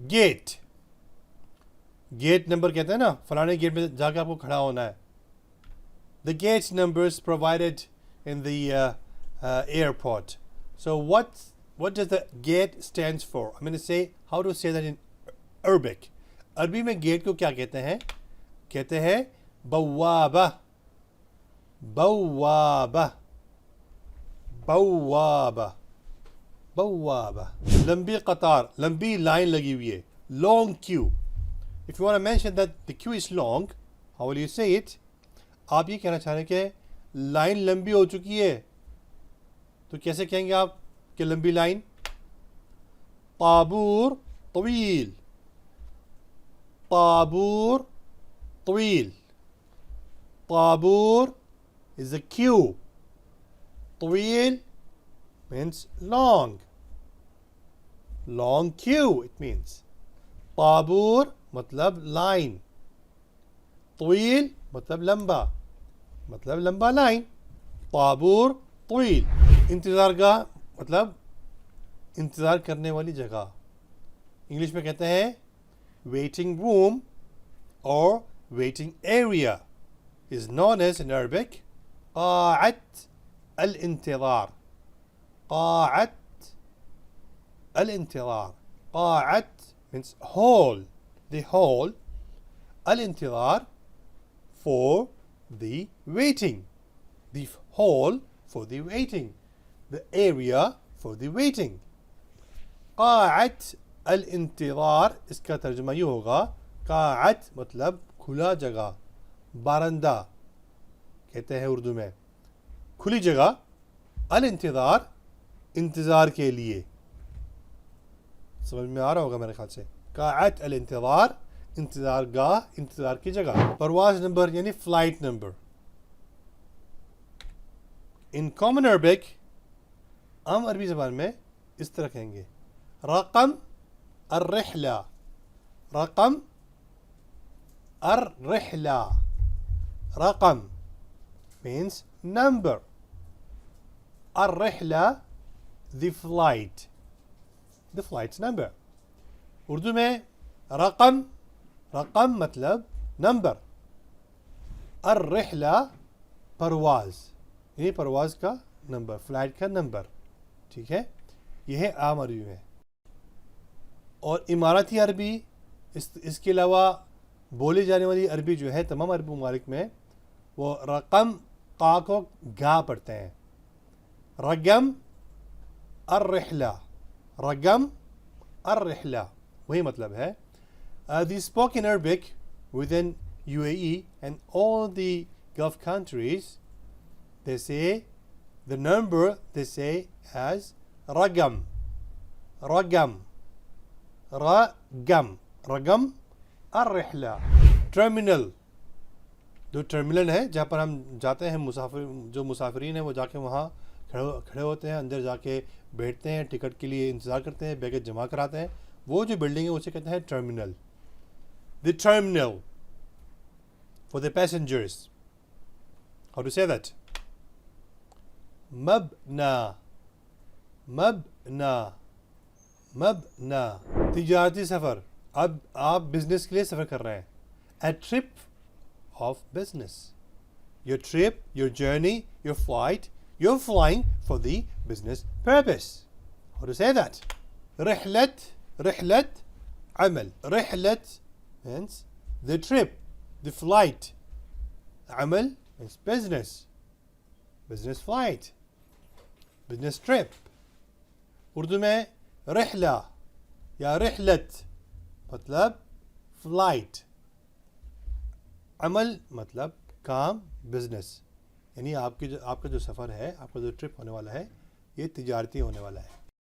Gate, gate number कहते हैं ना, फलाने गेट में जाकर आपको खड़ा होना है. The gate numbers provided in the airport. So what does the gate stands for? I'm going to say how to say that in Arabic. अरबी में गेट को क्या कहते हैं? कहते हैं बवाबा, बवाबा, बवाबा, बवाबा. लंबी कतार, लंबी लाइन लगी हुई है. Long queue. If you want to mention that the queue is long, how will you say it? आप ये कहना चाह रहे हैं कि लाइन लंबी हो चुकी है, तो कैसे कहेंगे आप कि लंबी लाइन? ताबूर तवील, ताबूर तवील. ताबूर is a queue. तवील means long. Long queue it means. ताबूर मतलब लाइन, तवील मतलब लंबा, मतलब लंबा लाइन. ताबूर तवील. इंतज़ारगाह मतलब इंतज़ार करने वाली जगह. इंग्लिश में कहते हैं वेटिंग रूम और waiting area is known as in Arabic قاعة الانتظار. قاعة الانتظار. قاعة means hall, the hall. الانتظار for the waiting, the hall for the waiting, the area for the waiting. قاعة الانتظار इसका तर्जुमा ये होगा, قاعة मतलब खुला जगह, बारंदा कहते हैं उर्दू में, खुली जगह. अल-इंतज़ार इंतज़ार के लिए. समझ में आ रहा होगा मेरे ख्याल से. क़ाअत अल-इंतज़ार इंतज़ार गाह, इंतज़ार की जगह. परवाज़ नंबर यानी flight number. In common Arabic, आम अरबी ज़बान में इस तरह कहेंगे रक़म अर्रिहला, रक़म अर्रिहला. रक़म means number. अर्रिहला the flight, the flight's number. Urdu में रक़म, रक़म मतलब नंबर, अर्रिहला परवाज़ यानी परवाज़ का नंबर, फ्लाइट का नंबर. ठीक है, यह है आम अरबी में. और इमारती अरबी, इसके अलावा बोली जाने वाली अरबी जो है तमाम अरबी ममालिक में, वो रक़म क़ा को गा पढ़ते हैं. रक़म अर्रिहला, रक़म अर्रिहला, वही मतलब है. The spoken Arabic within UAE and all the Gulf countries, they say the number, they say as ragam, ragam, ragam, ragam ar-rihla. Terminal, जो टर्मिनल है जहाँ पर हम जाते हैं, मुसाफिर जो मुसाफिरीन हैं वो जाके वहाँ खड़े होते हैं, अंदर जाके बैठते हैं, टिकट के लिए इंतज़ार करते हैं, बैगेज जमा कराते हैं, वो जो बिल्डिंग है उसे कहते हैं terminal. The terminal for the passengers. How to say that? Mabna, mabna, mabna. तिजारती सफ़र. अब आप बिजनेस के लिए सफ़र कर रहे हैं. A trip of business. Your trip, your journey, your flight, you're flying for the business purpose. How to say that? رحلة, رحلة عمل. رحلة means the trip, the flight. عمل means business, business flight, business trip. Urdu में रिहला या रिहलत मतलब flight, अमल मतलब काम, business. यानी आपका जो सफ़र है, आपका जो ट्रिप होने वाला है, ये तिजारती होने वाला है.